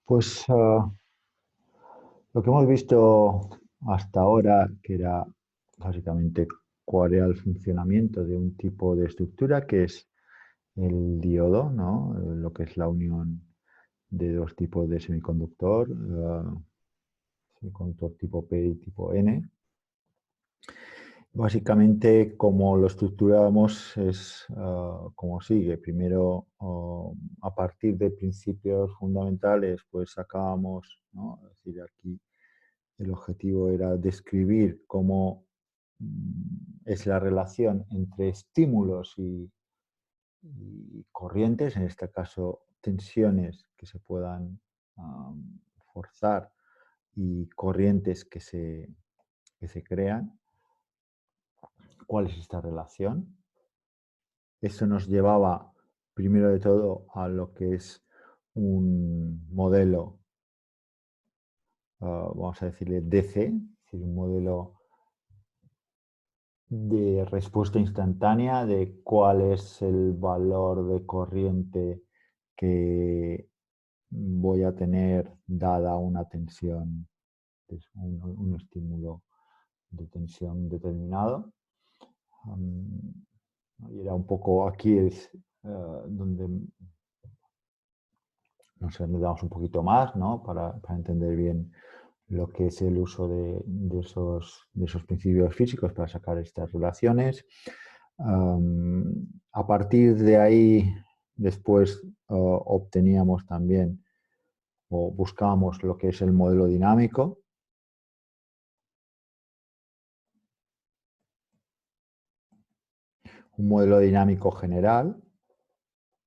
Pues lo que hemos visto hasta ahora, que era básicamente cuál era el funcionamiento de un tipo de estructura, que es el diodo, ¿no? Lo que es la unión de dos tipos de semiconductor, semiconductor tipo P y tipo N. Básicamente, como lo estructuramos es como sigue. Primero, a partir de principios fundamentales, pues sacábamos, ¿no? Es decir, aquí el objetivo era describir cómo es la relación entre estímulos y corrientes, en este caso tensiones que se puedan forzar y corrientes que se crean. ¿Cuál es esta relación? Eso nos llevaba, primero de todo, a lo que es un modelo, vamos a decirle DC, es decir, un modelo de respuesta instantánea de cuál es el valor de corriente que voy a tener dada una tensión, un estímulo de tensión determinado. Y era un poco aquí es donde nos damos un poquito más, ¿no? Para entender bien lo que es el uso de esos principios físicos para sacar estas relaciones. A partir de ahí, después obteníamos también o buscábamos lo que es el modelo dinámico. Un modelo dinámico general,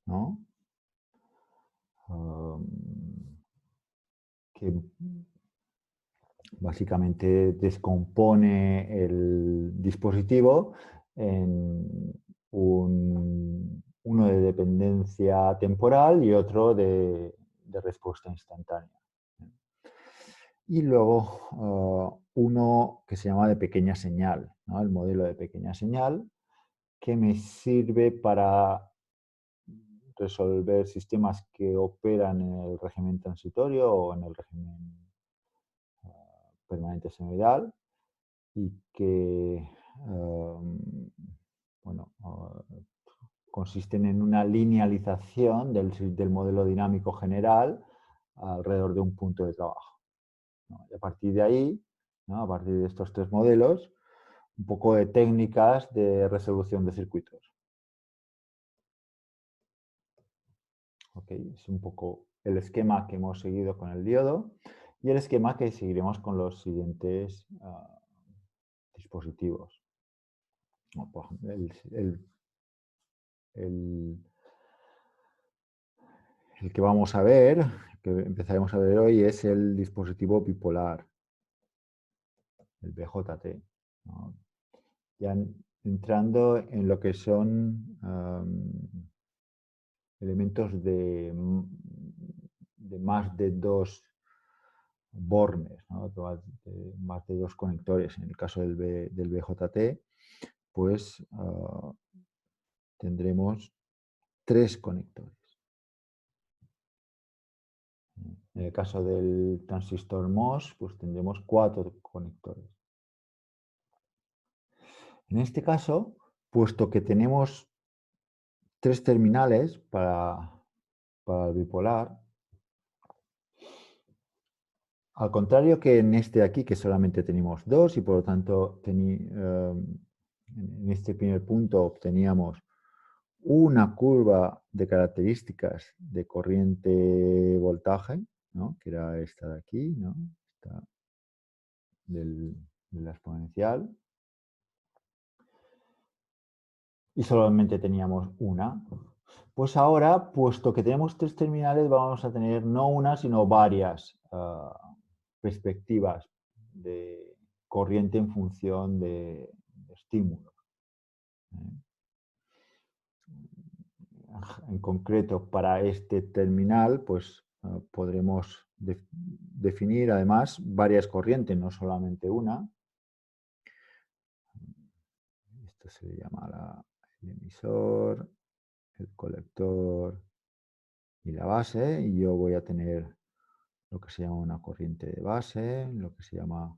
¿no? Um, que básicamente descompone el dispositivo en uno de dependencia temporal y otro de respuesta instantánea. Y luego uno que se llama de pequeña señal, ¿no? El modelo de pequeña señal, que me sirve para resolver sistemas que operan en el régimen transitorio o en el régimen permanente senoidal y que bueno, consisten en una linealización del modelo dinámico general alrededor de un punto de trabajo, ¿no? Y a partir de ahí, ¿no? A partir de estos tres modelos, un poco de técnicas de resolución de circuitos. ¿Okay? Es un poco el esquema que hemos seguido con el diodo y el esquema que seguiremos con los siguientes dispositivos. Por ejemplo, el, el que vamos a ver, que empezaremos a ver hoy, es el dispositivo bipolar, el BJT, ¿no? Ya entrando en lo que son elementos de más de dos bornes, ¿no? Más de dos conectores. En el caso del BJT, pues tendremos tres conectores. En el caso del transistor MOS, pues tendremos cuatro conectores. En este caso, puesto que tenemos tres terminales para el bipolar, al contrario que en este de aquí, que solamente tenemos dos y por lo tanto en este primer punto obteníamos una curva de características de corriente voltaje, ¿no? Que era esta de aquí, ¿no? Esta de la exponencial. Y solamente teníamos una. Pues ahora, puesto que tenemos tres terminales, vamos a tener no una, sino varias perspectivas de corriente en función de estímulos. En concreto, para este terminal, pues podremos definir además varias corrientes, no solamente una. Esto se le llama el emisor, el colector y la base, y yo voy a tener lo que se llama una corriente de base, lo que se llama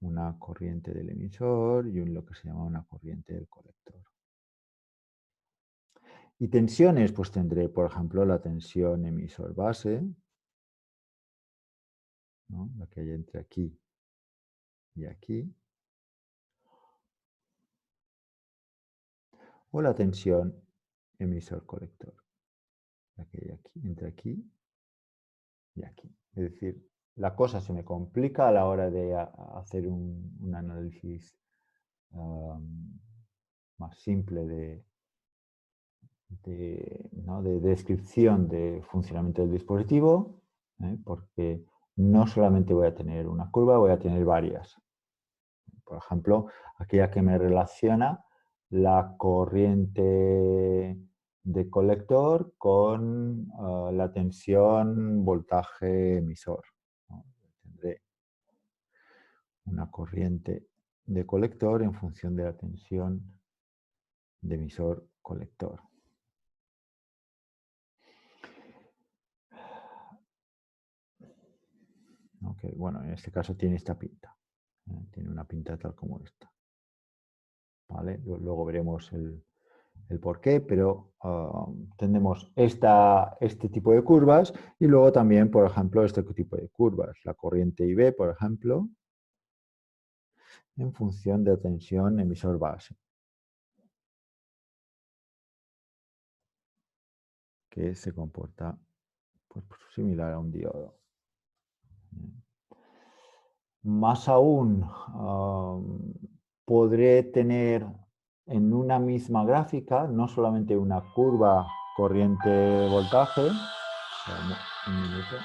una corriente del emisor y lo que se llama una corriente del colector. Y tensiones, pues tendré, por ejemplo, la tensión emisor-base, ¿no? La que hay entre aquí y aquí, o la tensión emisor-colector, la que hay aquí, entre aquí y aquí. Es decir, la cosa se me complica a la hora de hacer un análisis más simple ¿no? de descripción de funcionamiento del dispositivo, porque no solamente voy a tener una curva, voy a tener varias. Por ejemplo, aquella que me relaciona la corriente de colector con la tensión voltaje emisor, ¿no? Tendré una corriente de colector en función de la tensión de emisor colector. Que, bueno, en este caso tiene esta pinta. Tiene una pinta tal como esta. ¿Vale? Luego veremos el por qué, pero tenemos este tipo de curvas y luego también, por ejemplo, este tipo de curvas. La corriente IB, por ejemplo, en función de la tensión emisor base, que se comporta pues, similar a un diodo. Más aún, podré tener en una misma gráfica no solamente una curva corriente-voltaje, un minuto.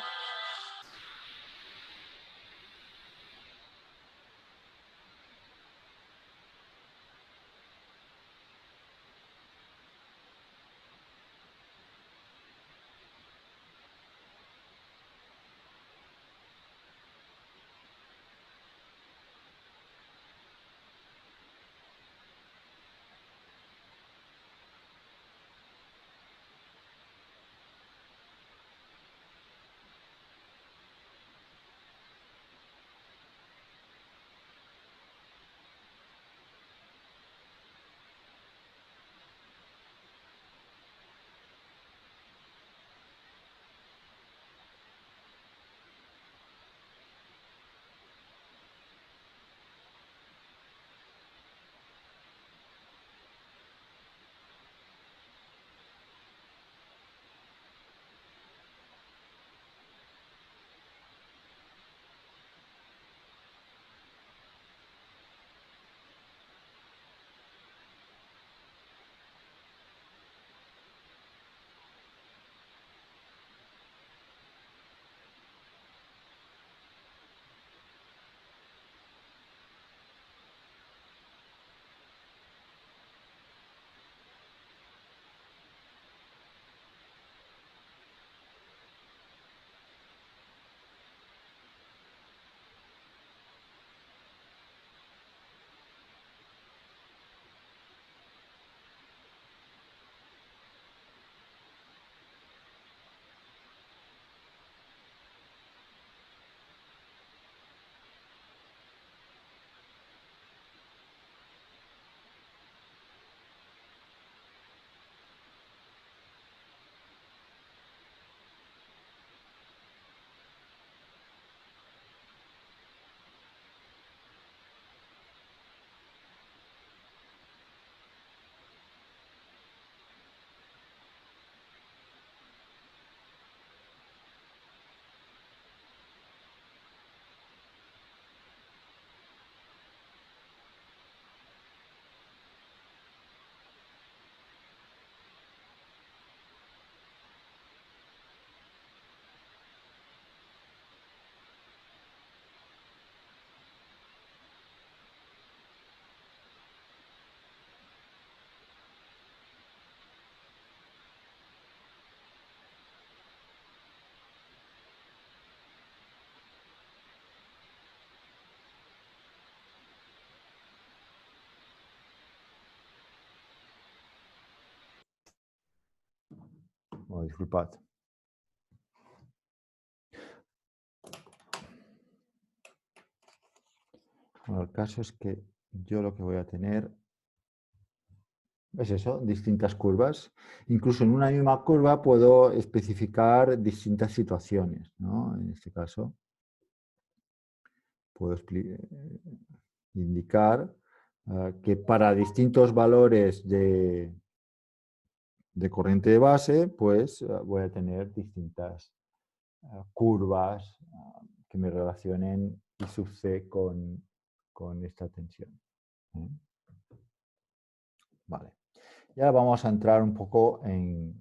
Oh, disculpad. Bueno, el caso es que yo lo que voy a tener es eso, distintas curvas. Incluso en una misma curva puedo especificar distintas situaciones, ¿no? En este caso, puedo indicar que para distintos valores de corriente de base, pues voy a tener distintas curvas que me relacionen I sub C con esta tensión. ¿Eh? Vale. Y ahora vamos a entrar un poco en,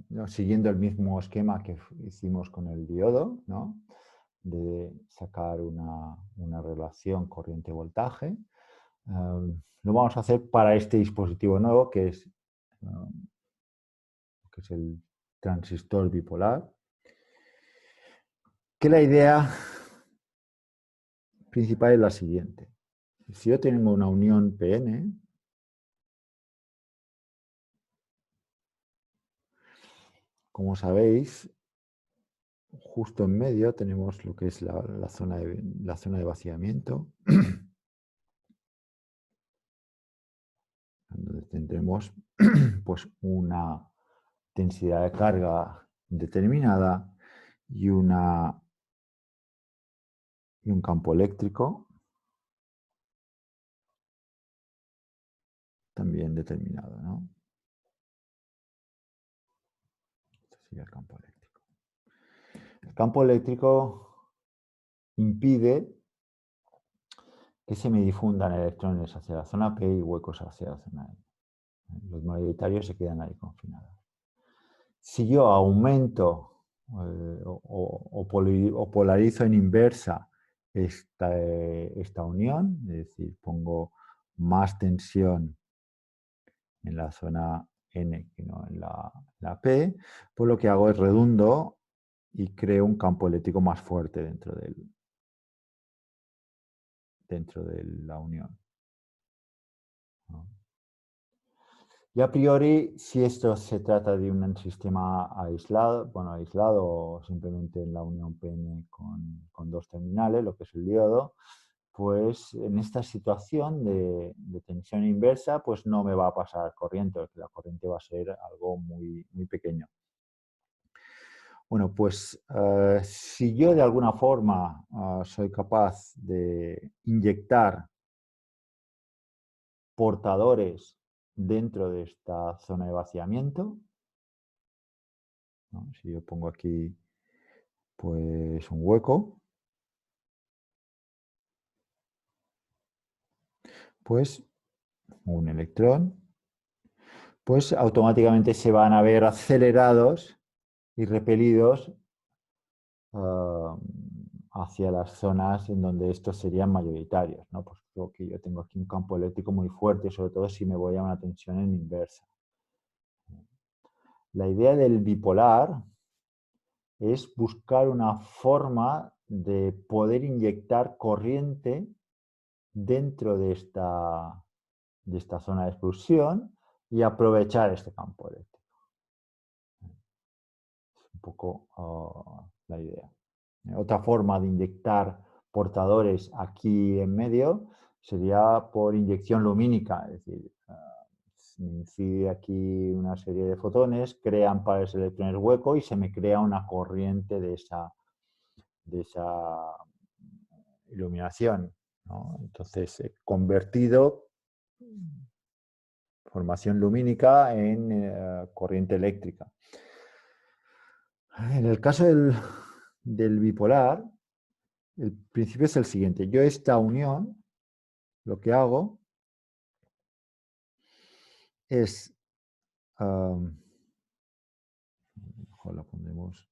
¿no?, siguiendo el mismo esquema que hicimos con el diodo, ¿no?, de sacar una relación corriente-voltaje. Lo vamos a hacer para este dispositivo nuevo, que es el transistor bipolar. Que la idea principal es la siguiente. Si yo tengo una unión PN, como sabéis, justo en medio tenemos lo que es la zona de vaciamiento, donde tendremos pues una densidad de carga determinada y un campo eléctrico también determinado, ¿no? Este sería el campo eléctrico. El campo eléctrico impide que se me difundan electrones hacia la zona P y huecos hacia la zona E. Los mayoritarios se quedan ahí confinados. Si yo aumento o polarizo en inversa esta unión, es decir, pongo más tensión en la zona N que no en la P, pues lo que hago es redundo y creo un campo eléctrico más fuerte dentro de la unión, ¿no? Y a priori, si esto se trata de un sistema aislado, o simplemente en la unión PN con dos terminales, lo que es el diodo, pues en esta situación de tensión inversa, pues no me va a pasar corriente, porque la corriente va a ser algo muy, muy pequeño. Bueno, pues si yo de alguna forma soy capaz de inyectar portadores dentro de esta zona de vaciamiento, ¿no? Si yo pongo aquí pues un hueco, pues un electrón, pues automáticamente se van a ver acelerados y repelidos hacia las zonas en donde estos serían mayoritarios, ¿no? Pues creo que yo tengo aquí un campo eléctrico muy fuerte, sobre todo si me voy a una tensión en inversa. La idea del bipolar es buscar una forma de poder inyectar corriente dentro de esta zona de exclusión y aprovechar este campo eléctrico. Es un poco la idea. Otra forma de inyectar portadores aquí en medio sería por inyección lumínica, es decir, me incide aquí una serie de fotones, crean pares de electrones hueco y se me crea una corriente de esa iluminación, ¿no? Entonces, he convertido formación lumínica en corriente eléctrica. En el caso del bipolar, el principio es el siguiente. Yo esta unión, lo que hago es, mejor la pondremos,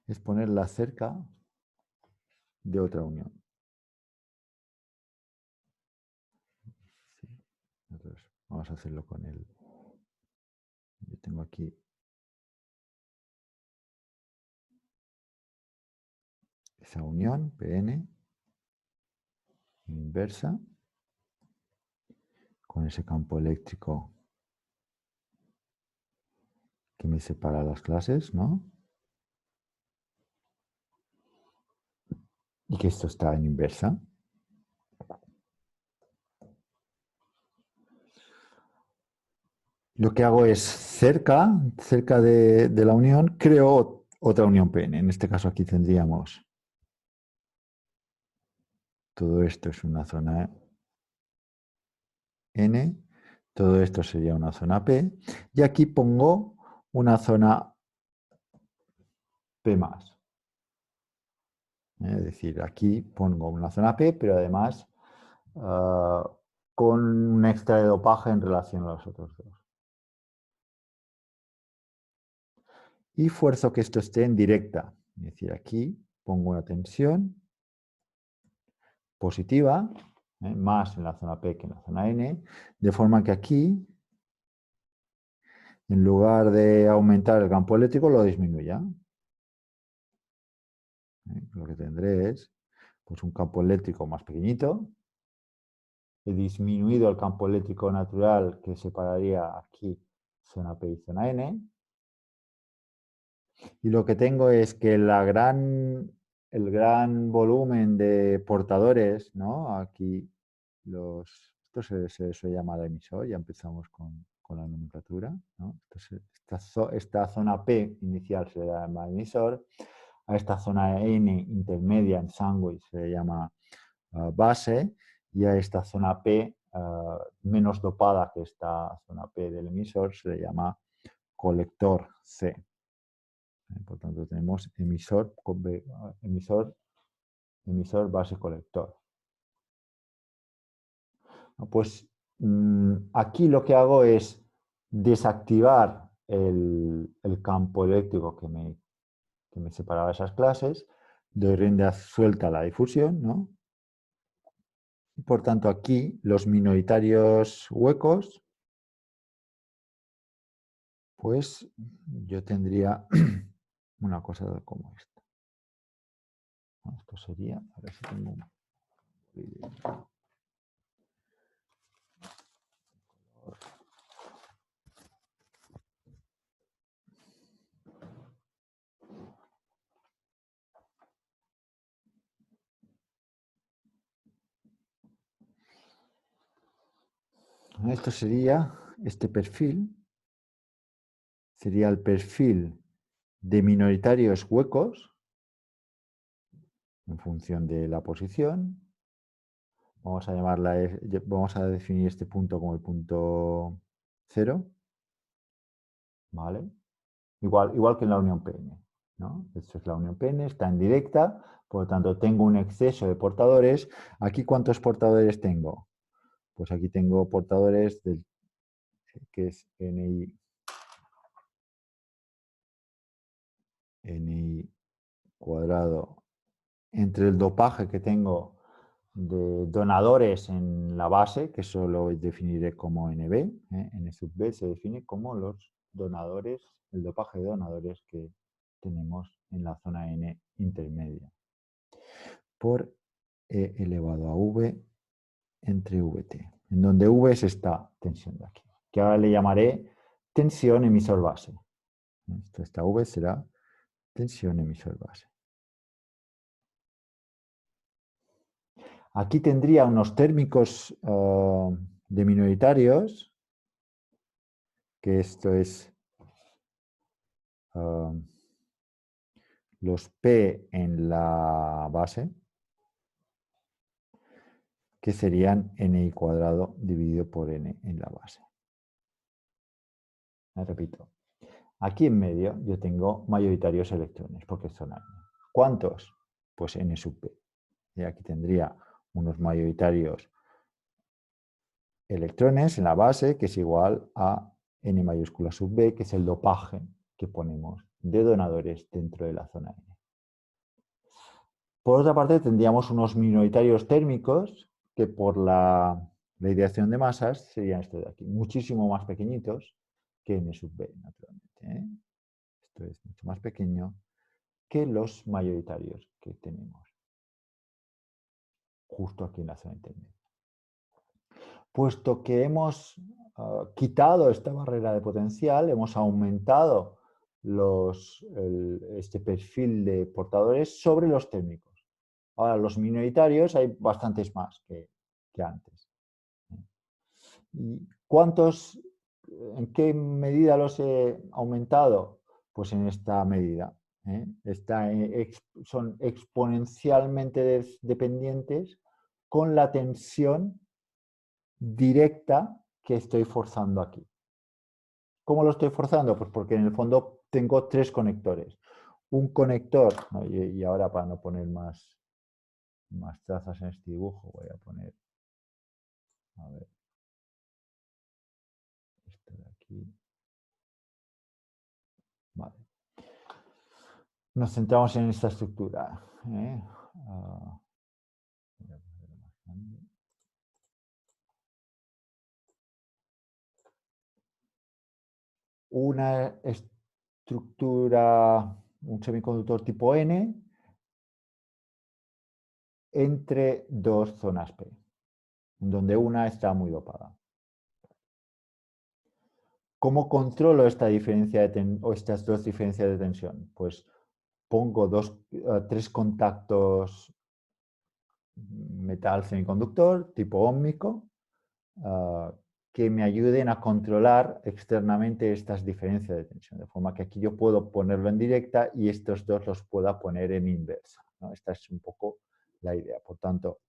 es ponerla cerca de otra unión. Sí. Entonces, vamos a hacerlo con el... Yo tengo aquí esa unión, PN, inversa, con ese campo eléctrico que me separa las clases, ¿no? y que esto está en inversa. Lo que hago es cerca de la unión, creo otra unión PN. En este caso aquí tendríamos todo esto es una zona N, todo esto sería una zona P, y aquí pongo una zona P+. Es decir, aquí pongo una zona P, pero además con un extra de dopaje en relación a los otros dos. Y fuerzo que esto esté en directa. Es decir, aquí pongo una tensión positiva, más en la zona P que en la zona N, de forma que aquí, en lugar de aumentar el campo eléctrico, lo disminuya. Lo que tendré es pues, un campo eléctrico más pequeñito. He disminuido el campo eléctrico natural que separaría aquí zona P y zona N. Y lo que tengo es que el gran volumen de portadores, ¿no? Aquí esto se suele llamar emisor, ya empezamos con la nomenclatura, ¿no? Entonces, esta zona P inicial se llama emisor, a esta zona N intermedia en sándwich se le llama base, y a esta zona P menos dopada que esta zona P del emisor se le llama colector C. Por tanto, tenemos emisor, emisor, base, colector. Pues aquí lo que hago es desactivar el campo eléctrico que me separaba de esas clases, doy rienda suelta a la difusión, ¿no? Y por tanto, aquí los minoritarios huecos, pues yo tendría una cosa como esta. Esto sería, a ver si tengo un vídeo. Esto sería este perfil, sería el perfil de minoritarios huecos en función de la posición. Vamos a vamos a definir este punto como el punto 0, ¿vale? Igual que en la unión PN, ¿no? Esto es la unión PN, está en directa, por lo tanto tengo un exceso de portadores. ¿Aquí cuántos portadores tengo? Pues aquí tengo portadores que es NI cuadrado entre el dopaje que tengo de donadores en la base, que eso lo definiré como NB, N sub B se define como los donadores, el dopaje de donadores que tenemos en la zona N intermedia, por E elevado a V entre VT, en donde V es esta tensión de aquí, que ahora le llamaré tensión emisor base. Esta V será tensión emisor base. Aquí tendría unos térmicos de minoritarios, que esto es los P en la base, que serían Ni cuadrado dividido por N en la base. Me repito, aquí en medio yo tengo mayoritarios electrones, porque son N. ¿Cuántos? Pues N sub P. Y aquí tendría unos mayoritarios electrones en la base, que es igual a N mayúscula sub B, que es el dopaje que ponemos de donadores dentro de la zona N. Por otra parte, tendríamos unos minoritarios térmicos que por la ideación de masas serían estos de aquí, muchísimo más pequeñitos que N sub B, naturalmente. Esto es mucho más pequeño que los mayoritarios que tenemos justo aquí en la zona intermedia. Puesto que hemos quitado esta barrera de potencial, hemos aumentado este perfil de portadores sobre los térmicos. Ahora, los minoritarios hay bastantes más que antes. ¿Y cuántos, en qué medida los he aumentado? Pues en esta medida. Son exponencialmente dependientes con la tensión directa que estoy forzando aquí. ¿Cómo lo estoy forzando? Pues porque en el fondo tengo tres conectores. Un conector, ¿no? Y ahora para no poner más trazas en este dibujo, voy a poner, a ver, esto de aquí. Vale. Nos centramos en esta estructura. Voy a ponerlo más grande. Una estructura, un semiconductor tipo N, entre dos zonas P, donde una está muy dopada. ¿Cómo controlo esta diferencia o estas dos diferencias de tensión? Pues pongo tres contactos metal semiconductor tipo óhmico que me ayuden a controlar externamente estas diferencias de tensión, de forma que aquí yo puedo ponerlo en directa y estos dos los pueda poner en inversa, ¿no? Esta es un poco la idea. Por tanto,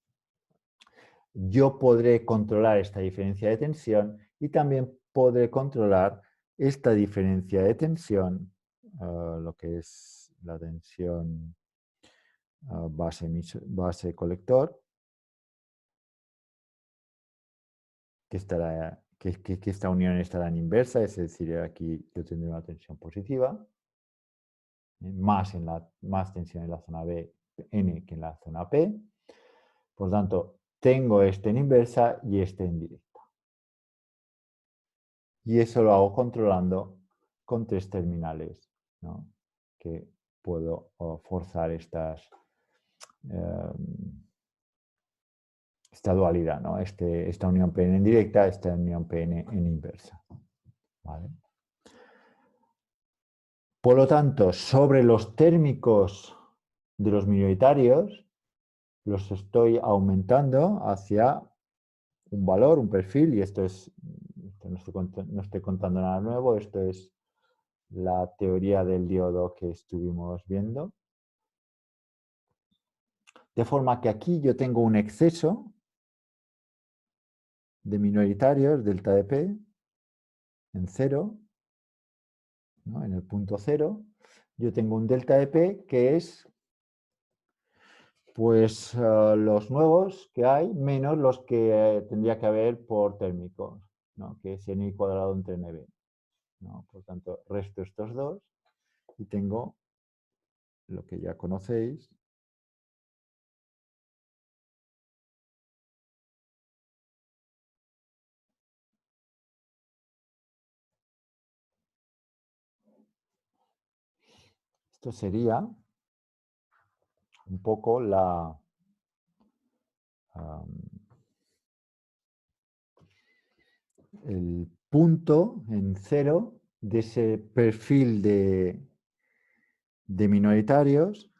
yo podré controlar esta diferencia de tensión y también podré controlar esta diferencia de tensión, lo que es la tensión base colector, que esta unión estará en inversa, es decir, aquí yo tendré una tensión positiva, más tensión en la zona B, N, que en la zona P. Por tanto, tengo este en inversa y este en directa. Y eso lo hago controlando con tres terminales, ¿no? Que puedo forzar esta dualidad, ¿no? Esta unión PN en directa, esta unión PN en inversa. ¿Vale? Por lo tanto, sobre los térmicos de los minoritarios, los estoy aumentando hacia un valor, un perfil, y esto no estoy contando nada nuevo, esto es la teoría del diodo que estuvimos viendo. De forma que aquí yo tengo un exceso de minoritarios, delta de P, en cero, ¿no? En el punto cero. Yo tengo un delta de P que es pues los nuevos que hay menos los que tendría que haber por térmicos, ¿no? Que es N cuadrado entre NB, ¿no? Por tanto, resto estos dos y tengo lo que ya conocéis. Esto sería un poco el punto en cero de ese perfil de minoritarios,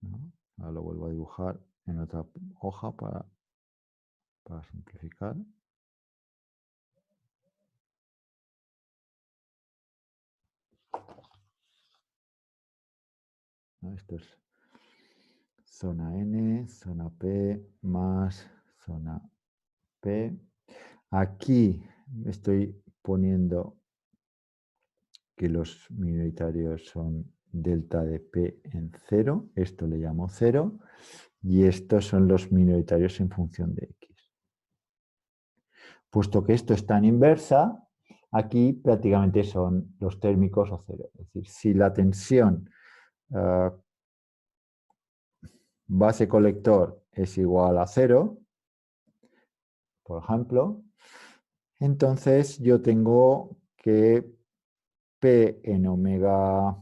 ¿no? Ahora lo vuelvo a dibujar en otra hoja para simplificar. ¿No? Esto es zona N, zona P más zona P. Aquí estoy poniendo que los minoritarios son delta de P en cero, esto le llamo cero, y estos son los minoritarios en función de X. Puesto que esto está en inversa, aquí prácticamente son los térmicos o cero. Es decir, si la tensión base colector es igual a cero, por ejemplo, entonces yo tengo que P en omega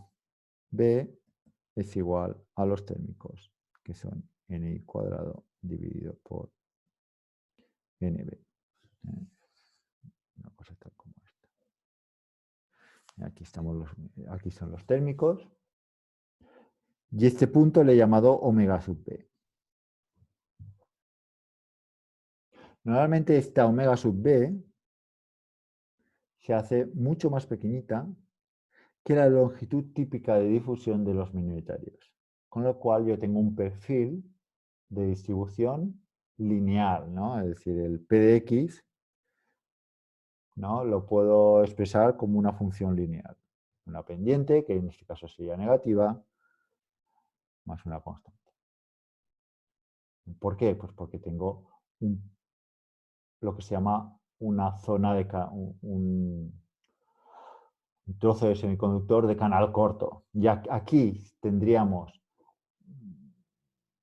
B es igual a los térmicos, que son Ni cuadrado dividido por NB. Una cosa tal como esta. Aquí son los térmicos. Y este punto le he llamado omega sub b. Normalmente esta omega sub b se hace mucho más pequeñita que la longitud típica de difusión de los minoritarios. Con lo cual yo tengo un perfil de distribución lineal, ¿no? Es decir, el p de x, ¿no? Lo puedo expresar como una función lineal. Una pendiente, que en este caso sería negativa, más una constante. ¿Por qué? Pues porque tengo lo que se llama una zona de un trozo de semiconductor de canal corto. Ya aquí tendríamos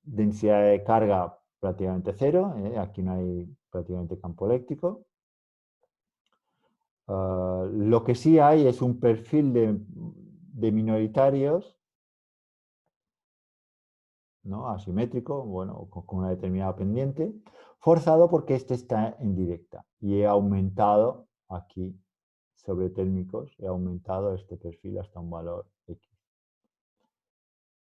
densidad de carga prácticamente cero, aquí no hay prácticamente campo eléctrico. Lo que sí hay es un perfil de minoritarios, ¿no? Asimétrico, bueno, con una determinada pendiente, forzado porque este está en directa. Y he aumentado aquí, sobre térmicos, he aumentado este perfil hasta un valor X.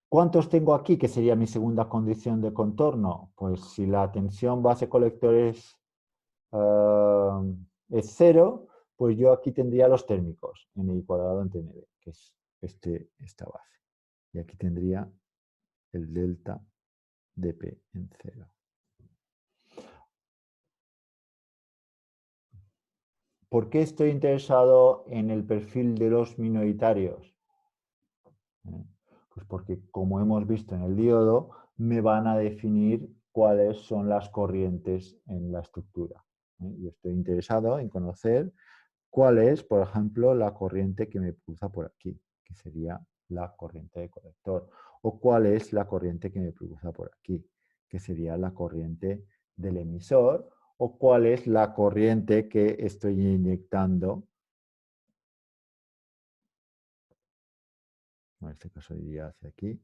¿Cuántos tengo aquí? Que sería mi segunda condición de contorno. Pues si la tensión base colectores es cero, pues yo aquí tendría los térmicos, n cuadrado entre nb, que es esta base. Y aquí tendría el delta dp en cero. ¿Por qué estoy interesado en el perfil de los minoritarios? Pues porque, como hemos visto en el diodo, me van a definir cuáles son las corrientes en la estructura. Yo estoy interesado en conocer cuál es, por ejemplo, la corriente que me cruza por aquí, que sería la corriente de colector, o cuál es la corriente que me cruza por aquí, que sería la corriente del emisor, o cuál es la corriente que estoy inyectando. En este caso iría hacia aquí.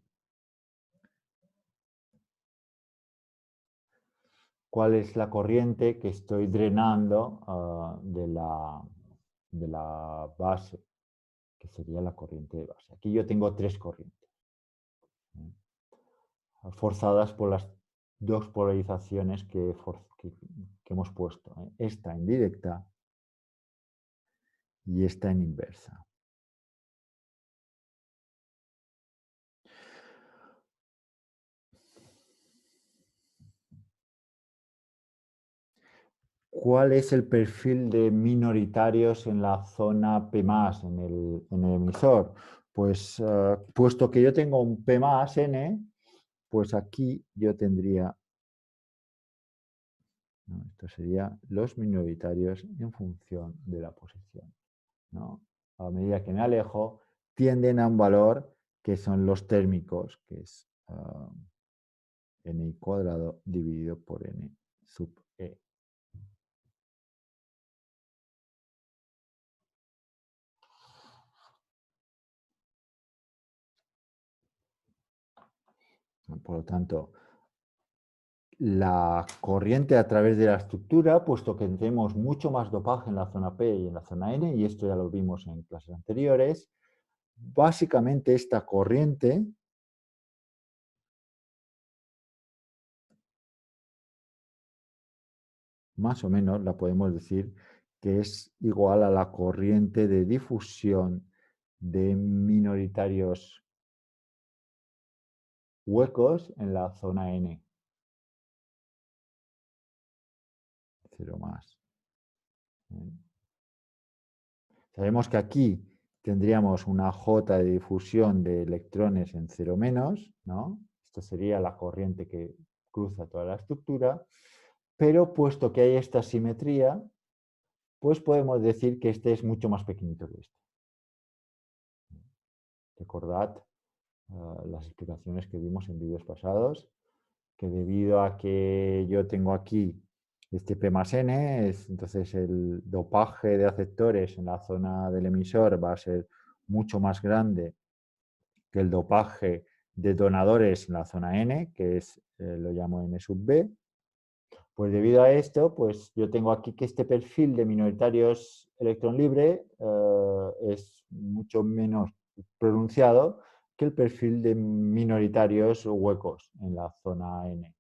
¿Cuál es la corriente que estoy drenando de la base, que sería la corriente de base? Aquí yo tengo tres corrientes, forzadas por las dos polarizaciones que hemos puesto. Esta en directa y esta en inversa. ¿Cuál es el perfil de minoritarios en la zona P+, en el emisor? Pues puesto que yo tengo un P+, N, pues aquí yo tendría, ¿no? Esto sería los minoritarios en función de la posición, ¿no? A medida que me alejo, tienden a un valor que son los térmicos, que es n cuadrado dividido por n sub e. Por lo tanto, la corriente a través de la estructura, puesto que tenemos mucho más dopaje en la zona P y en la zona N, y esto ya lo vimos en clases anteriores, básicamente esta corriente más o menos la podemos decir que es igual a la corriente de difusión de minoritarios huecos en la zona N. 0 más. Sabemos que aquí tendríamos una J de difusión de electrones en 0 menos, ¿no? Esto sería la corriente que cruza toda la estructura, pero puesto que hay esta simetría, pues podemos decir que este es mucho más pequeñito que este. Recordad las explicaciones que vimos en vídeos pasados, que debido a que yo tengo aquí este P más N, entonces el dopaje de aceptores en la zona del emisor va a ser mucho más grande que el dopaje de donadores en la zona N, que es, lo llamo N sub B. Pues debido a esto, pues yo tengo aquí que este perfil de minoritarios electrón libre es mucho menos pronunciado que el perfil de minoritarios huecos en la zona N.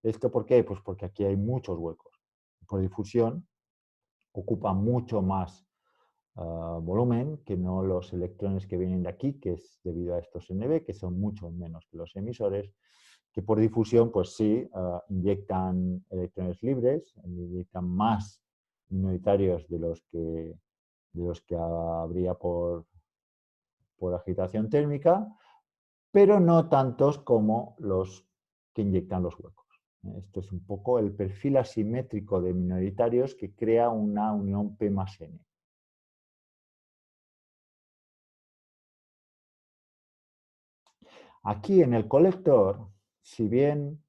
¿Esto por qué? Pues porque aquí hay muchos huecos. Por difusión ocupa mucho más volumen que no los electrones que vienen de aquí, que es debido a estos NB, que son mucho menos que los emisores, que por difusión, pues sí, inyectan electrones libres, inyectan más minoritarios de los que habría por agitación térmica, pero no tantos como los que inyectan los huecos. Esto es un poco el perfil asimétrico de minoritarios que crea una unión P más N. Aquí en el colector, si bien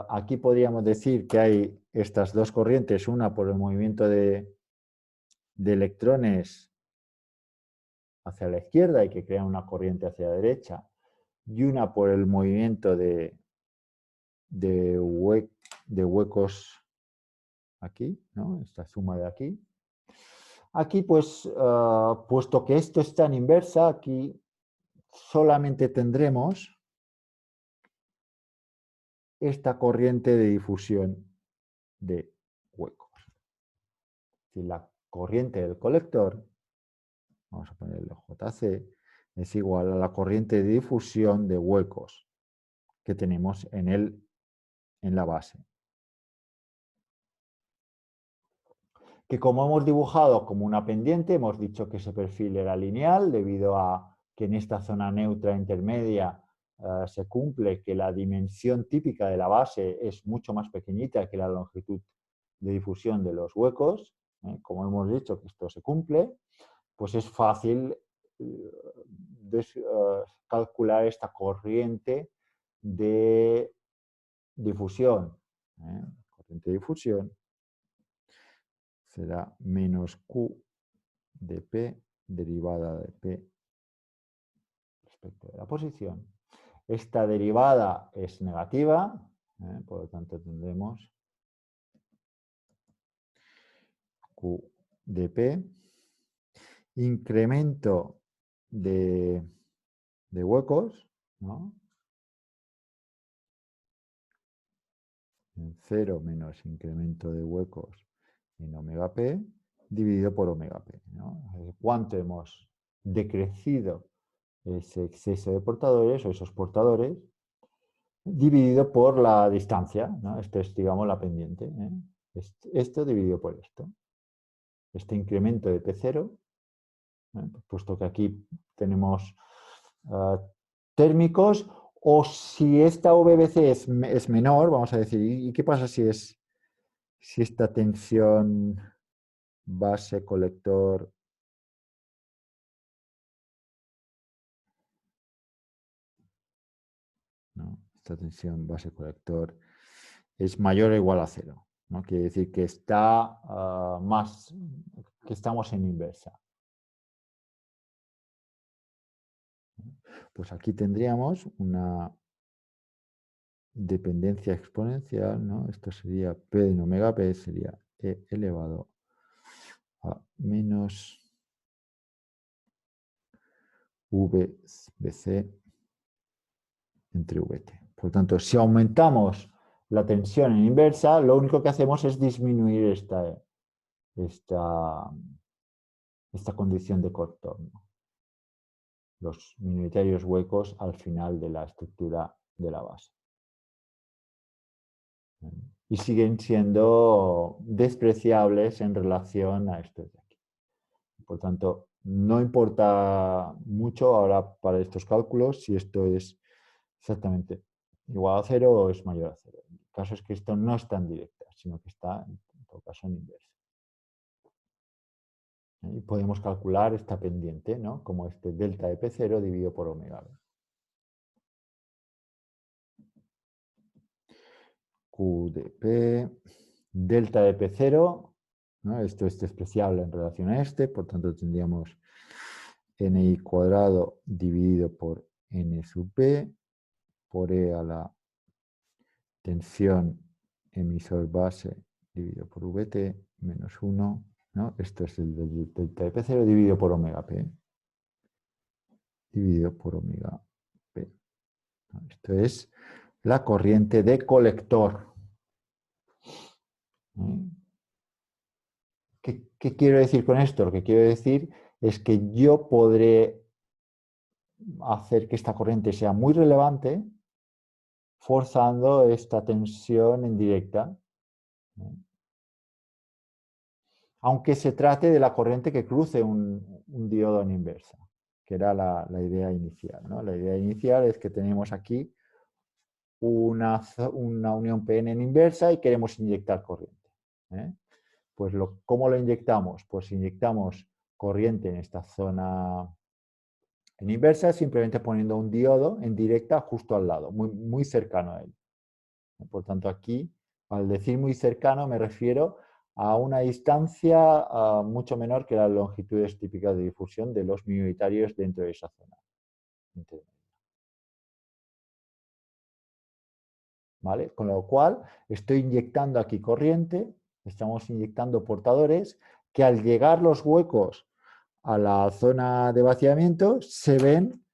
aquí podríamos decir que hay estas dos corrientes, una por el movimiento de electrones hacia la izquierda y que crea una corriente hacia la derecha, y una por el movimiento de huecos aquí, ¿no? Esta suma de aquí. Aquí, pues, puesto que esto está en inversa, aquí solamente tendremos esta corriente de difusión de huecos. Si la corriente del colector, vamos a ponerle JC, es igual a la corriente de difusión de huecos que tenemos en la base. Que como hemos dibujado como una pendiente, hemos dicho que ese perfil era lineal debido a que en esta zona neutra intermedia se cumple que la dimensión típica de la base es mucho más pequeñita que la longitud de difusión de los huecos. Como hemos dicho que esto se cumple, pues es fácil calcular esta corriente de difusión. Corriente de difusión será menos Q de P derivada de P respecto de la posición. Esta derivada es negativa, por lo tanto tendremos Q de P, incremento de huecos, ¿no? En 0 menos incremento de huecos en omega P dividido por omega P, ¿no? ¿Cuánto hemos decrecido ese exceso de portadores o esos portadores dividido por la distancia, ¿no? Esto es, digamos, la pendiente. Esto dividido por esto. Este incremento de P0, puesto que aquí tenemos térmicos, o si esta VBC es menor, vamos a decir, ¿y qué pasa si esta tensión base-colector ¿no? Esta tensión base-colector es mayor o igual a 0, ¿no? Quiere decir que que estamos en inversa. Pues aquí tendríamos una dependencia exponencial, ¿no? Esto sería P en omega P, sería E elevado a menos VBC entre VT. Por lo tanto, si aumentamos la tensión en inversa, lo único que hacemos es disminuir esta condición de contorno. Los minoritarios huecos al final de la estructura de la base. Y siguen siendo despreciables en relación a estos de aquí. Por tanto, no importa mucho ahora para estos cálculos si esto es exactamente igual a 0 o es mayor a 0. El caso es que esto no está en directa, sino que está en todo caso en inversa. Y podemos calcular esta pendiente, ¿no? Como este delta de P0 dividido por omega B. Q de P, delta de P0, ¿no? Esto es despreciable en relación a este, por tanto tendríamos NI cuadrado dividido por N sub P, por E a la tensión emisor base dividido por VT menos 1, ¿no? Esto es el delta de P0 dividido por omega P. dividido por omega P. Esto es la corriente de colector. ¿Qué quiero decir con esto? Lo que quiero decir es que yo podré hacer que esta corriente sea muy relevante forzando esta tensión en directa, aunque se trate de la corriente que cruce un diodo en inversa, que era la idea inicial, ¿no? La idea inicial es que tenemos aquí una unión PN en inversa y queremos inyectar corriente. Pues ¿cómo lo inyectamos? Pues inyectamos corriente en esta zona en inversa, simplemente poniendo un diodo en directa justo al lado, muy, muy cercano a él. Por tanto, aquí, al decir muy cercano, me refiero a una distancia mucho menor que las longitudes típicas de difusión de los minoritarios dentro de esa zona. ¿Vale? Con lo cual, estoy inyectando aquí corriente, estamos inyectando portadores que al llegar los huecos a la zona de vaciamiento se ven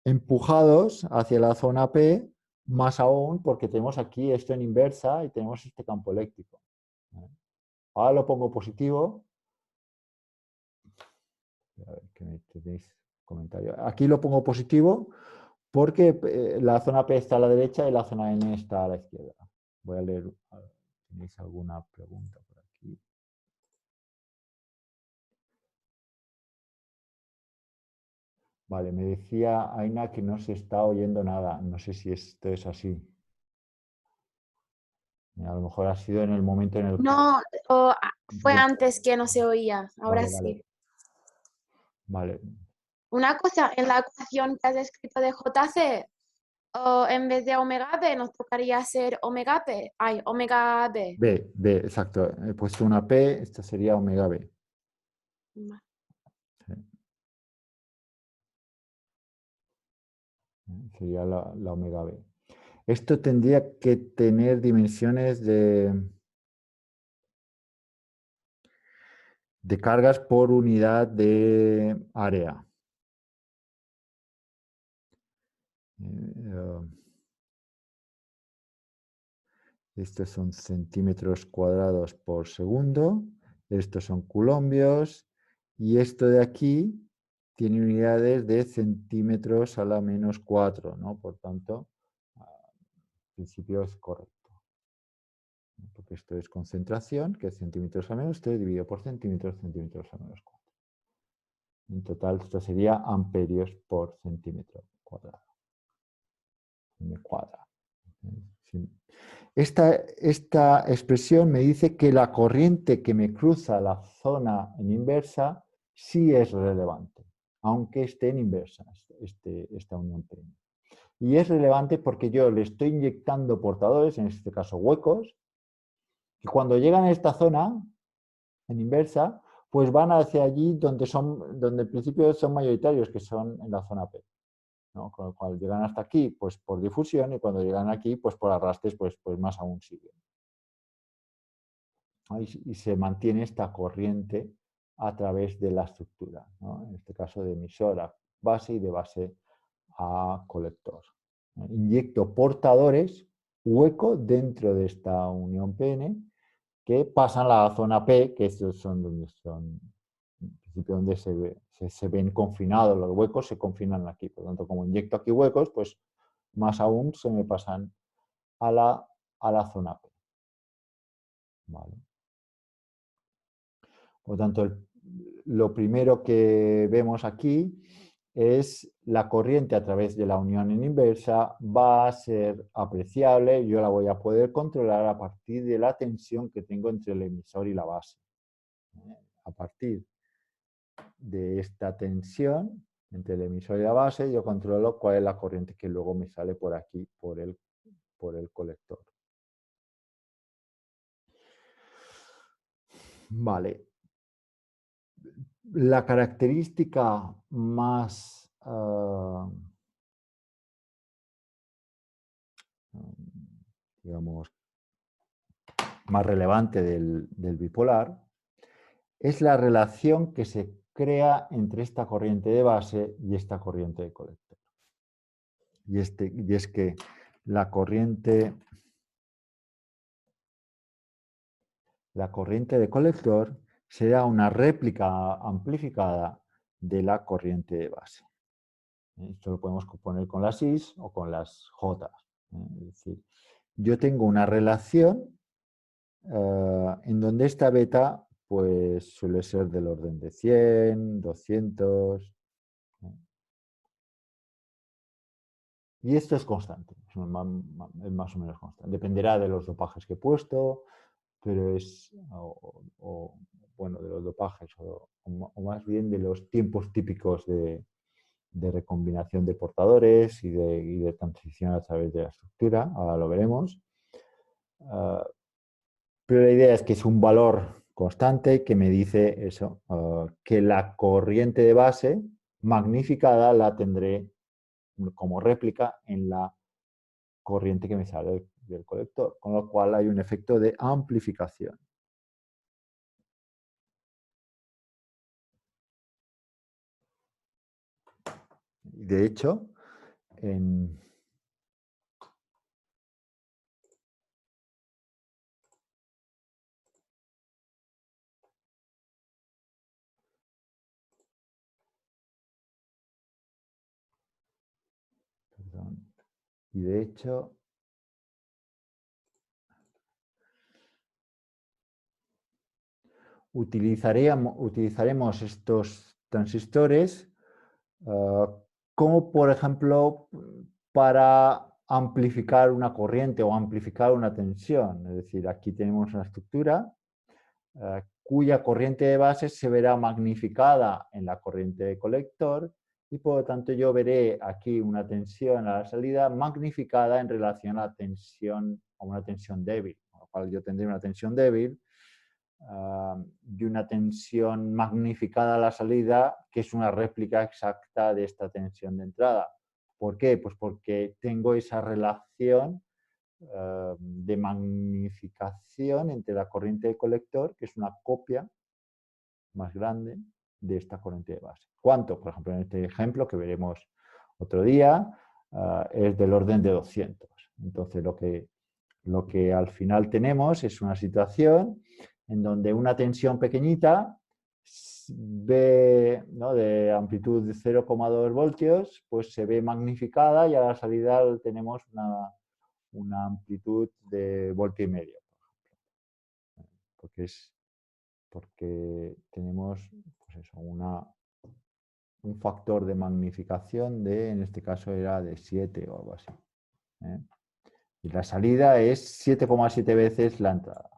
empujados hacia la zona P, más aún porque tenemos aquí esto en inversa y tenemos este campo eléctrico. Ahora lo pongo positivo. A ver, que me tenéis comentario. Aquí lo pongo positivo porque la zona P está a la derecha y la zona N está a la izquierda. Voy a leer. A ver, ¿tenéis alguna pregunta por aquí? Vale, me decía Aina que no se está oyendo nada. No sé si esto es así. A lo mejor ha sido en el momento en el que... No, fue antes que no se oía, ahora Vale, vale. sí. Vale. Una cosa, en la ecuación que has escrito de JC, en vez de omega B, nos tocaría hacer omega P. Ay, omega B. B, exacto. He puesto una P, esta sería omega B. Sí. Sería la omega B. Esto tendría que tener dimensiones de cargas por unidad de área. Estos son centímetros cuadrados por segundo, estos son culombios y esto de aquí tiene unidades de centímetros a la menos 4, ¿no? Por tanto, en principio es correcto. Porque esto es concentración, que es centímetros a menos 3 dividido por centímetros, centímetros a menos 4. En total, esto sería amperios por centímetro cuadrado. Me cuadra. Sí. Esta expresión me dice que la corriente que me cruza la zona en inversa sí es relevante, aunque esté en inversa, esta unión P. Y es relevante porque yo le estoy inyectando portadores, en este caso huecos, que cuando llegan a esta zona en inversa, pues van hacia allí donde en principio son mayoritarios, que son en la zona P. ¿No? Con lo cual llegan hasta aquí, pues por difusión, y cuando llegan aquí, pues por arrastres, pues más aún siguen. ¿No? Y se mantiene esta corriente a través de la estructura, ¿no? En este caso de emisor a base y de base a colector. ¿No? Inyecto portadores hueco dentro de esta unión PN que pasan a la zona P, que estos son donde son, en principio, donde se ven confinados los huecos, se confinan aquí. Por lo tanto, como inyecto aquí huecos, pues más aún se me pasan a la zona P. ¿Vale? Por lo tanto, lo primero que vemos aquí es la corriente a través de la unión en inversa va a ser apreciable, yo la voy a poder controlar a partir de la tensión que tengo entre el emisor y la base. A partir de esta tensión entre el emisor y la base, yo controlo cuál es la corriente que luego me sale por aquí, por el colector. Vale. La característica más, digamos, más relevante del bipolar es la relación que se crea entre esta corriente de base y esta corriente de colector. Y es que la corriente de colector será una réplica amplificada de la corriente de base. Esto lo podemos poner con las Is o con las J. Es decir, yo tengo una relación en donde esta beta pues, suele ser del orden de 100, 200. Y esto es constante, es más o menos constante. Dependerá de los dopajes que he puesto, pero bueno, de los dopajes, o más bien de los tiempos típicos de recombinación de portadores y de transición a través de la estructura, ahora lo veremos. Pero la idea es que es un valor constante que me dice eso, que la corriente de base magnificada la tendré como réplica en la corriente que me sale del colector, con lo cual hay un efecto de amplificación. De hecho, en perdón, y de hecho utilizaremos estos transistores como, por ejemplo, para amplificar una corriente o amplificar una tensión. Es decir, aquí tenemos una estructura cuya corriente de base se verá magnificada en la corriente de colector y por lo tanto yo veré aquí una tensión a la salida magnificada en relación a una tensión débil, con lo cual yo tendré una tensión débil y una tensión magnificada a la salida que es una réplica exacta de esta tensión de entrada. ¿Por qué? Pues porque tengo esa relación de magnificación entre la corriente de colector, que es una copia más grande de esta corriente de base. ¿Cuánto? Por ejemplo, en este ejemplo que veremos otro día, es del orden de 200. Entonces, lo que al final tenemos es una situación en donde una tensión pequeñita ¿no? de amplitud de 0,2 voltios, pues se ve magnificada y a la salida tenemos una amplitud de voltio y medio, porque tenemos pues eso, un factor de magnificación en este caso era de 7 o algo así. Y la salida es 7,7 veces la entrada.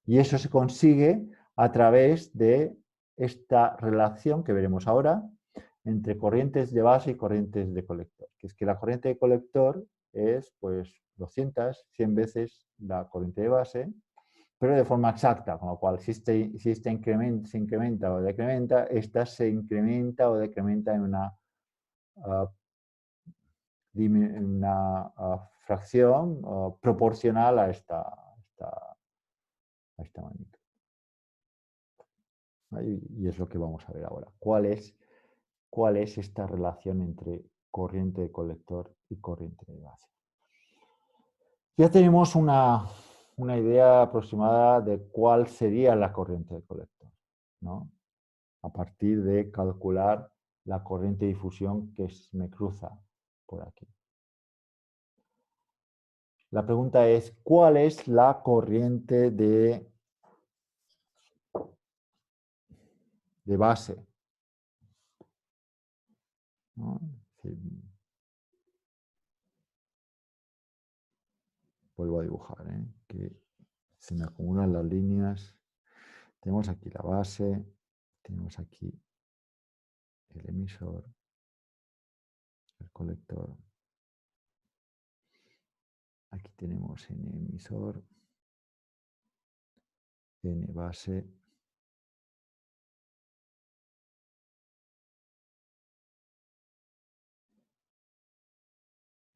Y eso se consigue a través de esta relación que veremos ahora entre corrientes de base y corrientes de colector. Que es que la corriente de colector es pues 200, 100 veces la corriente de base, pero de forma exacta, con lo cual si este se incrementa o decrementa, esta se incrementa o decrementa en una fracción proporcional a esta magnitud. Y es lo que vamos a ver ahora. ¿Cuál es esta relación entre corriente de colector y corriente de base? Ya tenemos una idea aproximada de cuál sería la corriente de colector, ¿no? A partir de calcular la corriente de difusión que me cruza por aquí. La pregunta es, ¿cuál es la corriente de base? ¿No? Vuelvo a dibujar, que se me acumulan las líneas. Tenemos aquí la base, tenemos aquí el emisor, el colector. Aquí tenemos N emisor, N base,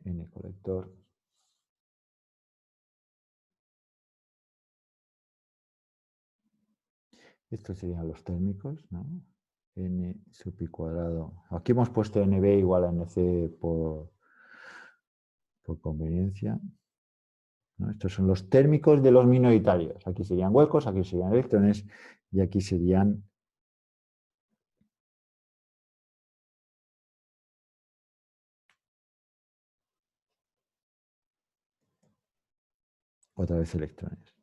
N colector. Estos serían los térmicos, ¿no? n sub i cuadrado. Aquí hemos puesto nb igual a nc por conveniencia, ¿no? Estos son los térmicos de los minoritarios. Aquí serían huecos, aquí serían electrones y aquí serían otra vez electrones.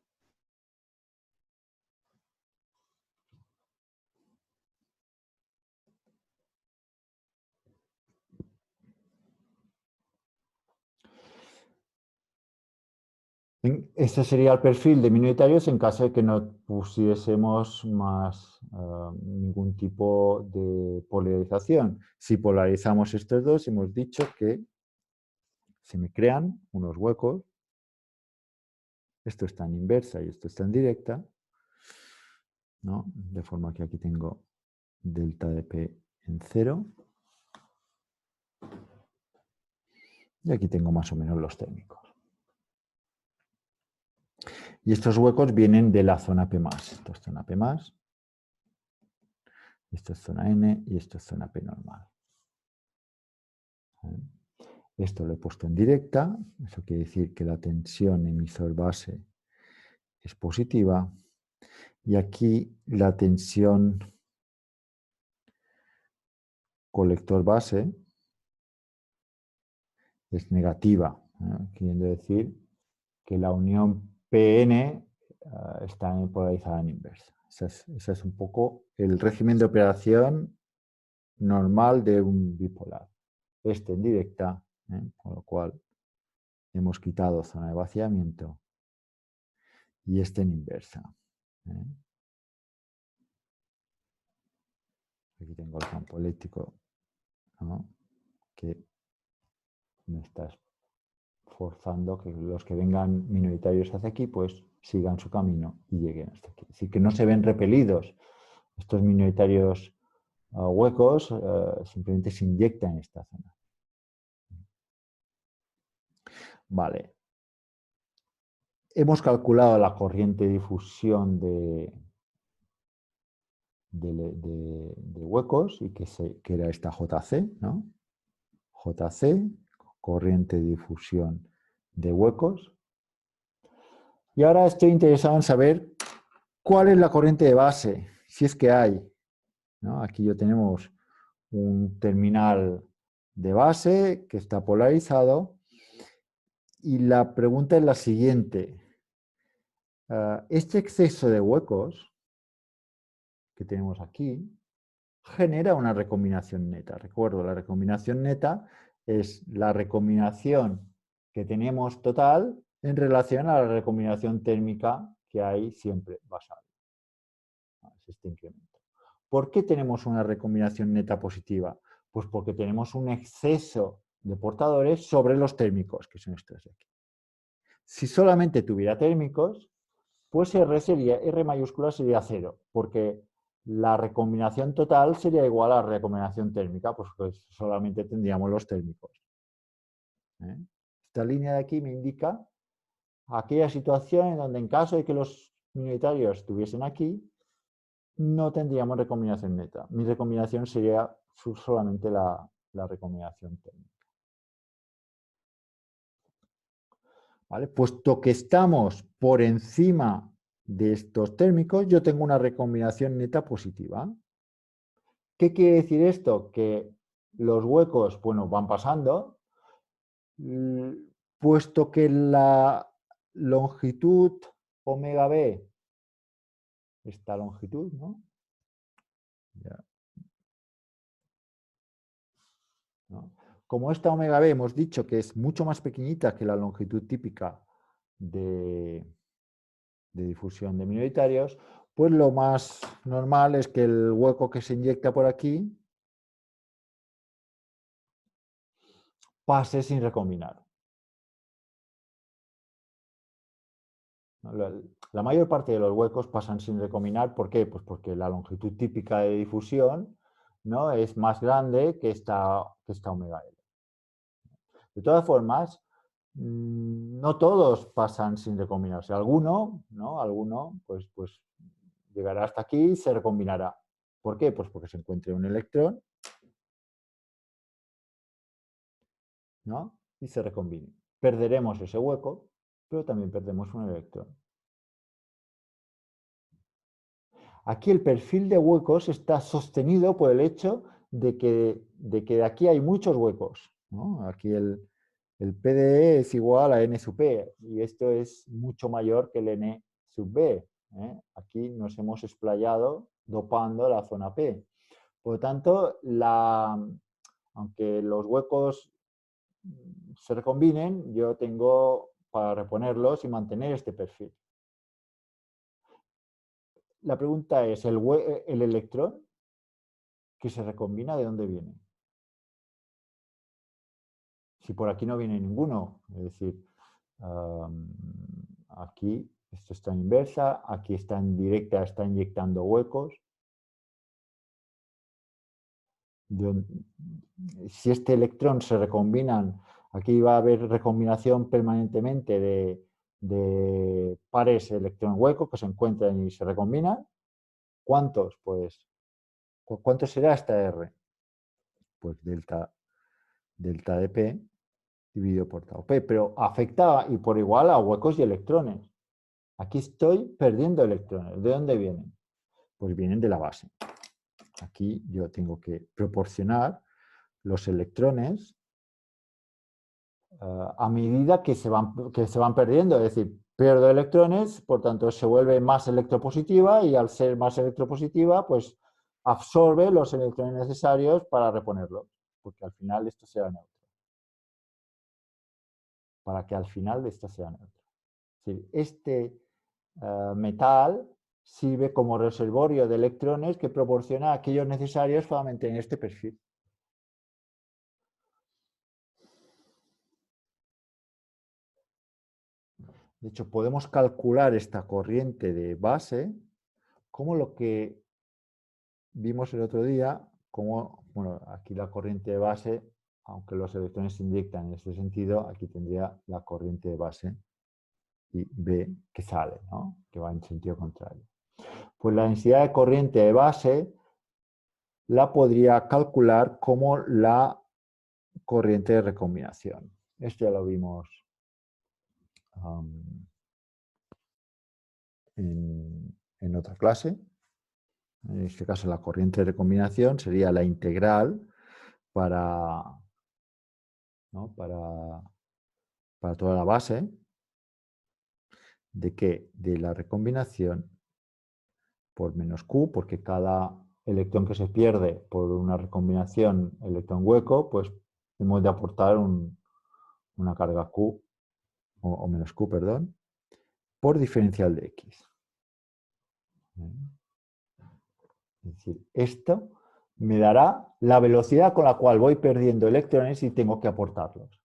Este sería el perfil de minoritarios en caso de que no pusiésemos más ningún tipo de polarización. Si polarizamos estos dos, hemos dicho que se me crean unos huecos. Esto está en inversa y esto está en directa, ¿no? De forma que aquí tengo delta de P en 0. Y aquí tengo más o menos los térmicos. Y estos huecos vienen de la zona P+. Esto es zona P+, esto es zona N y esto es zona P normal. Esto lo he puesto en directa, eso quiere decir que la tensión emisor-base es positiva. Y aquí la tensión colector-base es negativa, queriendo decir que la unión PN está polarizada en inversa. Ese es un poco el régimen de operación normal de un bipolar. Este en directa, con lo cual hemos quitado zona de vaciamiento, y este en inversa. Aquí tengo el campo eléctrico, ¿no? Que me está forzando que los que vengan minoritarios hacia aquí, pues sigan su camino y lleguen hasta aquí. Es decir, que no se ven repelidos. Estos minoritarios huecos simplemente se inyectan en esta zona. Vale. Hemos calculado la corriente de difusión de huecos y que era esta JC, ¿no? JC, corriente de difusión de huecos. Y ahora estoy interesado en saber cuál es la corriente de base, si es que hay, ¿no? Aquí ya tenemos un terminal de base que está polarizado y la pregunta es la siguiente. Este exceso de huecos que tenemos aquí genera una recombinación neta. Recuerdo, la recombinación neta es la recombinación que tenemos total en relación a la recombinación térmica que hay siempre basal. Es este incremento. ¿Por qué tenemos una recombinación neta positiva? Pues porque tenemos un exceso de portadores sobre los térmicos, que son estos de aquí. Si solamente tuviera térmicos, pues R mayúscula sería 0, porque la recombinación total sería igual a la recombinación térmica, pues solamente tendríamos los térmicos. Esta línea de aquí me indica aquella situación en donde en caso de que los minoritarios estuviesen aquí, no tendríamos recombinación neta. Mi recombinación sería solamente la recombinación térmica. ¿Vale? Puesto que estamos por encima de estos térmicos, yo tengo una recombinación neta positiva. ¿Qué quiere decir esto? Que los huecos, bueno, van pasando, puesto que la longitud omega b, esta longitud, ¿no? Ya. ¿No? Como esta omega b hemos dicho que es mucho más pequeñita que la longitud típica de difusión de minoritarios, pues lo más normal es que el hueco que se inyecta por aquí pase sin recombinar. La mayor parte de los huecos pasan sin recombinar. ¿Por qué? Pues porque la longitud típica de difusión, ¿no?, es más grande que esta omega L. De todas formas, no todos pasan sin recombinarse. Alguno, ¿no?, pues llegará hasta aquí y se recombinará. ¿Por qué? Pues porque se encuentre un electrón, ¿no? Y se recombine. Perderemos ese hueco, pero también perdemos un electrón. Aquí el perfil de huecos está sostenido por el hecho de que de aquí hay muchos huecos, ¿no? Aquí el PDE es igual a N sub P y esto es mucho mayor que el N sub B. Aquí nos hemos explayado dopando la zona P. Por lo tanto, aunque los huecos se recombinen, yo tengo para reponerlos y mantener este perfil. La pregunta es, ¿el electrón que se recombina de dónde viene? Si por aquí no viene ninguno, es decir, aquí esto está en inversa, aquí está en directa, está inyectando huecos. Si este electrón se recombinan, aquí va a haber recombinación permanentemente de pares electrón-hueco que se encuentran y se recombinan. ¿Cuántos? Pues, ¿cuánto será esta R? Pues delta de P dividido por tau P, pero afecta y por igual a huecos y electrones. Aquí estoy perdiendo electrones. ¿De dónde vienen? Pues vienen de la base. Aquí yo tengo que proporcionar los electrones a medida que se van perdiendo. Es decir, pierdo electrones, por tanto se vuelve más electropositiva y al ser más electropositiva, pues absorbe los electrones necesarios para reponerlos, porque al final esto sea neutro. Para que al final esto sea neutro. Es decir, este metal sirve como reservorio de electrones que proporciona aquellos necesarios para mantener este perfil. De hecho, podemos calcular esta corriente de base como lo que vimos el otro día, como, bueno, aquí la corriente de base, aunque los electrones se inyectan en este sentido, aquí tendría la corriente de base y B que sale, ¿no? Que va en sentido contrario. Pues la densidad de corriente de base la podría calcular como la corriente de recombinación. Esto ya lo vimos en otra clase. En este caso, la corriente de recombinación sería la integral para, ¿no? para toda la base de que de la recombinación por menos Q, porque cada electrón que se pierde por una recombinación electrón hueco, pues hemos de aportar una carga Q, o menos Q, perdón, por diferencial de X. Es decir, esto me dará la velocidad con la cual voy perdiendo electrones y tengo que aportarlos.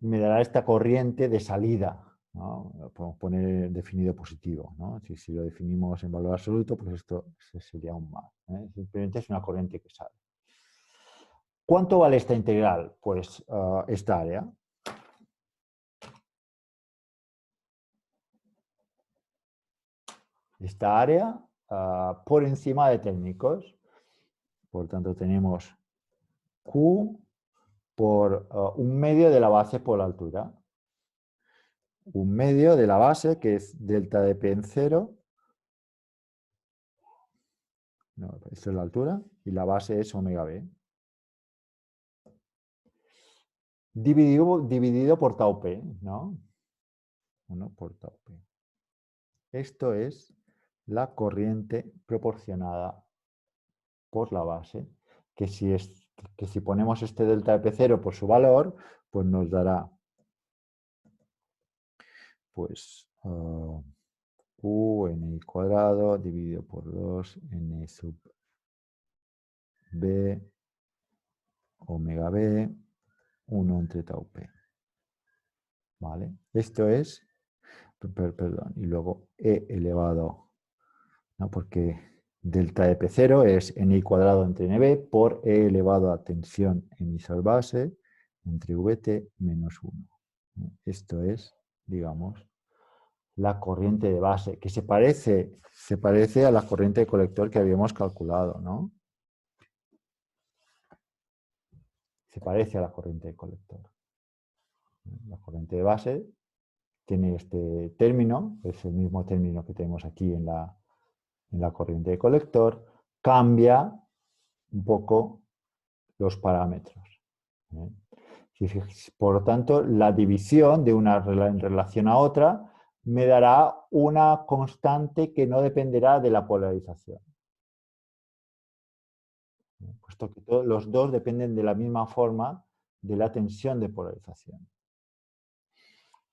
Me dará esta corriente de salida, ¿no? Lo podemos poner definido positivo, ¿no? Si lo definimos en valor absoluto, pues esto sería un más. Simplemente es una corriente que sale. ¿Cuánto vale esta integral? Pues esta área. Esta área por encima de técnicos. Por tanto, tenemos Q por un medio de la base por la altura. Un medio de la base, que es delta de P en 0. No, esto es la altura. Y la base es omega B. Dividido por tau P, ¿no? 1 por tau P. Esto es la corriente proporcionada por la base, que si ponemos este delta de P0 por su valor, pues nos dará pues Qn cuadrado dividido por 2 n sub b omega b 1 entre tau p. ¿Vale? Esto es, perdón, y luego e elevado, ¿no? Porque delta de P0 es ni cuadrado entre nb por e elevado a tensión emisor base entre vt menos 1. Esto es, digamos, la corriente de base, que se parece a la corriente de colector que habíamos calculado, ¿no? Se parece a la corriente de colector. La corriente de base tiene este término, es el mismo término que tenemos aquí en la corriente de colector, cambia un poco los parámetros. Por lo tanto, la división de una en relación a otra me dará una constante que no dependerá de la polarización. Puesto que los dos dependen de la misma forma de la tensión de polarización.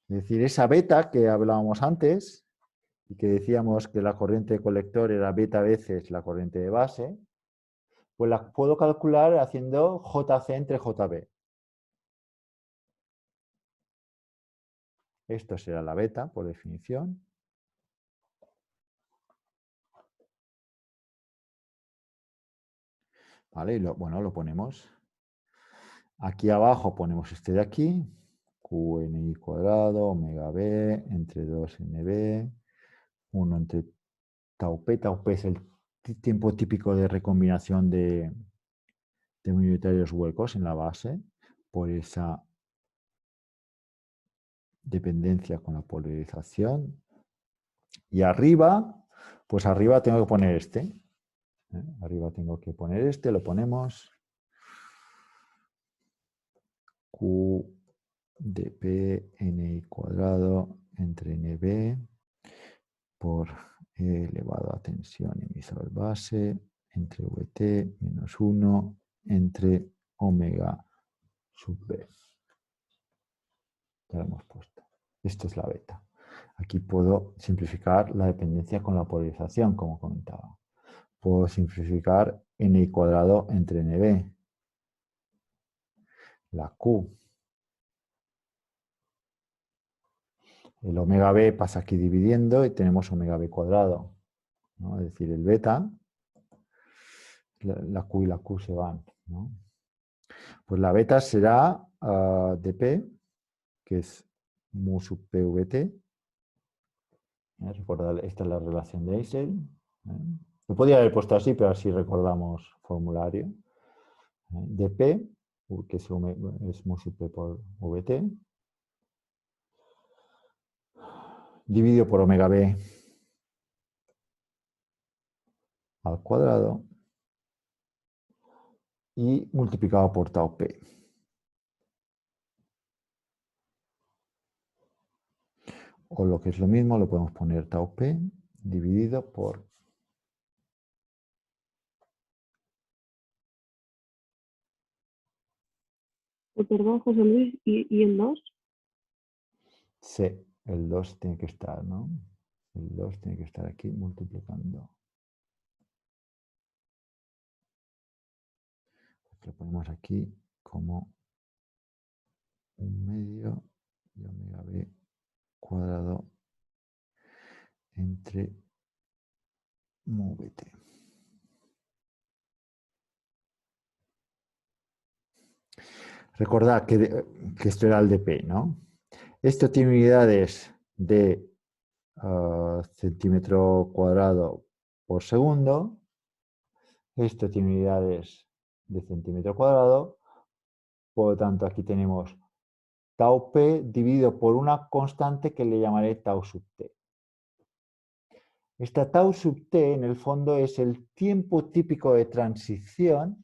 Es decir, esa beta que hablábamos antes y que decíamos que la corriente de colector era beta veces la corriente de base, pues la puedo calcular haciendo JC entre JB. Esto será la beta, por definición. ¿Vale? Y lo ponemos. Aquí abajo ponemos este de aquí. QNI cuadrado, omega B, entre 2NB, 1 entre tau P. Tau P es el tiempo típico de recombinación de minoritarios huecos en la base, por esa dependencia con la polarización. Y arriba, pues arriba tengo que poner este. Arriba tengo que poner este, lo ponemos. Q de P Ni cuadrado entre NB por E elevado a tensión emisor base entre VT menos 1 entre omega sub B. Ya lo hemos puesto. Esto es la beta. Aquí puedo simplificar la dependencia con la polarización, como comentaba. Puedo simplificar Ni cuadrado entre NB. La Q. El omega B pasa aquí dividiendo y tenemos omega B cuadrado, ¿no? Es decir, el beta, la Q y la Q se van, ¿no? Pues la beta será dP, que es mu sub PVT. Recordad, esta es la relación de Eisel. Lo podría haber puesto así, pero así recordamos formulario. dP, que es mu sub P por VT, dividido por omega B al cuadrado y multiplicado por tau P. O lo que es lo mismo, lo podemos poner tau P dividido por... Perdón, José Luis, ¿y el 2? C, el 2 tiene que estar, ¿no? El 2 tiene que estar aquí multiplicando. Lo ponemos aquí como 1/2 de omega B cuadrado entre mu VT. Recordad que esto era el dP, ¿no? Esto tiene unidades de centímetro cuadrado por segundo. Esto tiene unidades de centímetro cuadrado. Por lo tanto, aquí tenemos tau P dividido por una constante que le llamaré tau sub T. Esta tau sub T, en el fondo, es el tiempo típico de transición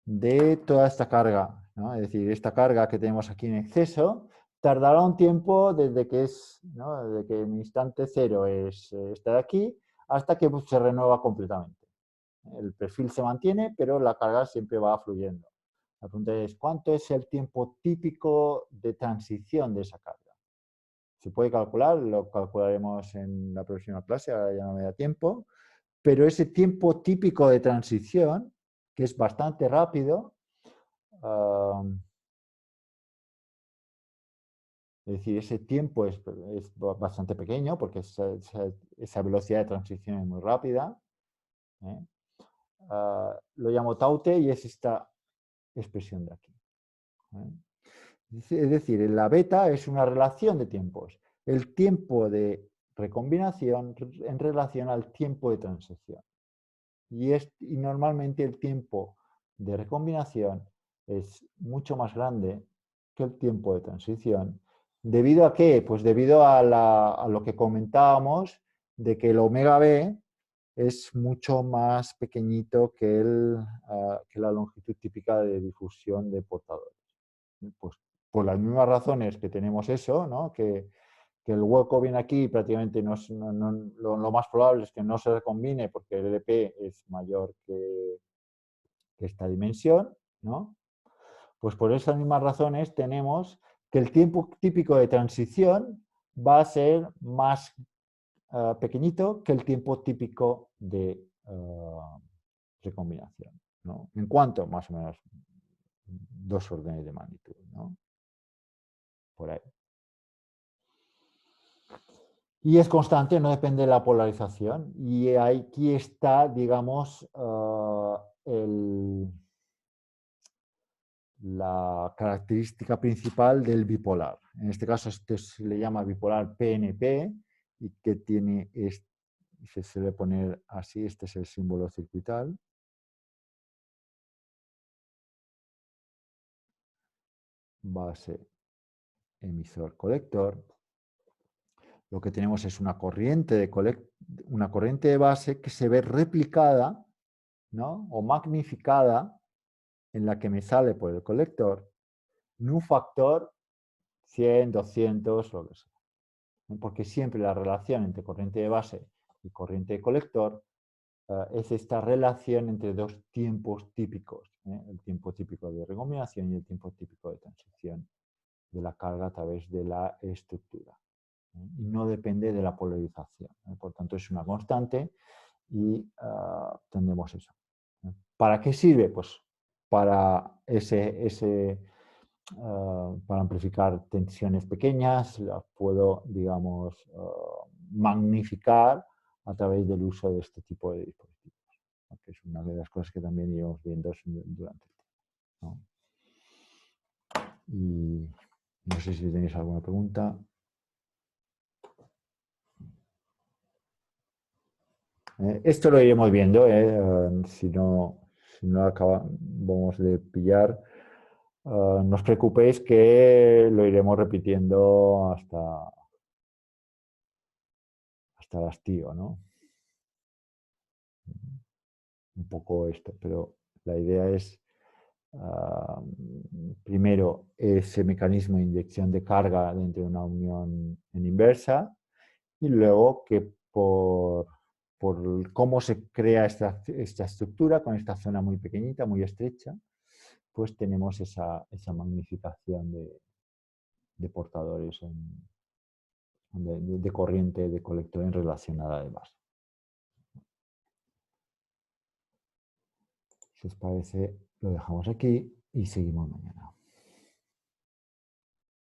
de toda esta carga, ¿no? Es decir, esta carga que tenemos aquí en exceso tardará un tiempo desde que desde que el instante cero está de aquí hasta que se renueva completamente. El perfil se mantiene, pero la carga siempre va fluyendo. La pregunta es, ¿cuánto es el tiempo típico de transición de esa carga? Se puede calcular, lo calcularemos en la próxima clase, ahora ya no me da tiempo, pero ese tiempo típico de transición, que es bastante rápido, es decir, ese tiempo es bastante pequeño porque esa velocidad de transición es muy rápida. Lo llamo tau T y es esta expresión de aquí. Es decir, la beta es una relación de tiempos. el tiempo de recombinación en relación al tiempo de transición. Y normalmente el tiempo de recombinación es mucho más grande que el tiempo de transición. ¿Debido a qué? Pues debido a lo que comentábamos de que el omega B es mucho más pequeñito que la longitud típica de difusión de portadores. Pues por las mismas razones que tenemos eso, ¿no? Que el hueco viene aquí y prácticamente lo más probable es que no se recombine porque el LP es mayor que esta dimensión, ¿no? Pues por esas mismas razones tenemos que el tiempo típico de transición va a ser más pequeñito que el tiempo típico de recombinación, ¿no? ¿En cuánto? Más o menos 2 órdenes de magnitud, ¿no? Por ahí. Y es constante, no depende de la polarización. Y aquí está, digamos, la característica principal del bipolar. En este caso, este se le llama bipolar PNP y que tiene, se suele poner así, este es el símbolo circuital. Base, emisor, colector. Lo que tenemos es una corriente de base que se ve replicada, ¿no? O magnificada en la que me sale por el colector en un factor 100, 200, lo que sea. Porque siempre la relación entre corriente de base y corriente de colector es esta relación entre dos tiempos típicos, el tiempo típico de recombinación y el tiempo típico de transición de la carga a través de la estructura. Y no depende de la polarización. Por tanto, es una constante y tendremos eso. ¿Para qué sirve? Pues para para amplificar tensiones pequeñas, las puedo, digamos, magnificar a través del uso de este tipo de dispositivos, que es una de las cosas que también iremos viendo durante el tiempo, ¿no? Y no sé si tenéis alguna pregunta. Esto lo iremos viendo, si no acabamos de pillar. No os preocupéis que lo iremos repitiendo hasta el hastío, ¿no? Un poco esto, pero la idea es primero ese mecanismo de inyección de carga dentro de una unión en inversa y luego que por cómo se crea esta estructura con esta zona muy pequeñita, muy estrecha, pues tenemos esa magnificación de portadores de corriente de colector en relación a la de base. Si os parece, lo dejamos aquí y seguimos mañana.